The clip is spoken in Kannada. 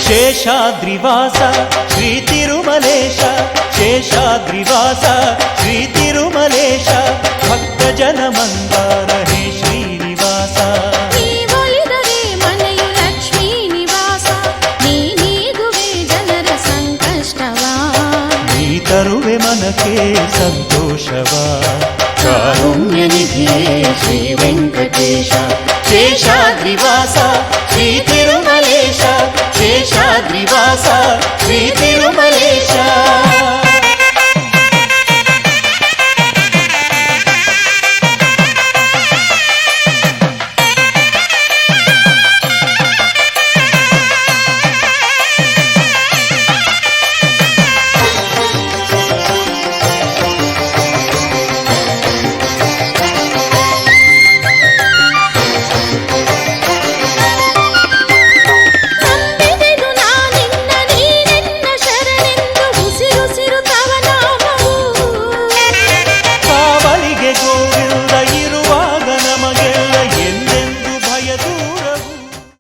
ಶೇಷಾದ್ರಿವಾಸ ಶ್ರೀ ತಿರುಮಲೇಶ, ಶೇಷಾದ್ರಿವಾಸ ಶ್ರೀ ತಿರುಮಲೇಶ, ಭಕ್ತ ಜನ ಮಂದಾರ ಹೇ ಶ್ರೀನಿವಾಸ. ನೀವೊಲಿದರೆ ಮನೆಯು ಲಕ್ಷ್ಮೀ ನಿವಾಸ, ನೀಗುವೆ ಜನರ ಸಂಕಷ್ಟವ, ನೀ ತರುವೆ ಮನಕ್ಕೆ ಸಂತೋಷವ. ಕಾರುಣ್ಯ ನಿಧಿಯೇ ಶ್ರೀ ವೆಂಕಟೇಶ, ಶೇಷಾದ್ರಿವಾಸ ಶ್ರೀ ತಿರುಮಲೇಶ, ಶೇಷಾದ್ರಿವಾಸ ಶ್ರೀ ತಿರುಮಲೇಶ.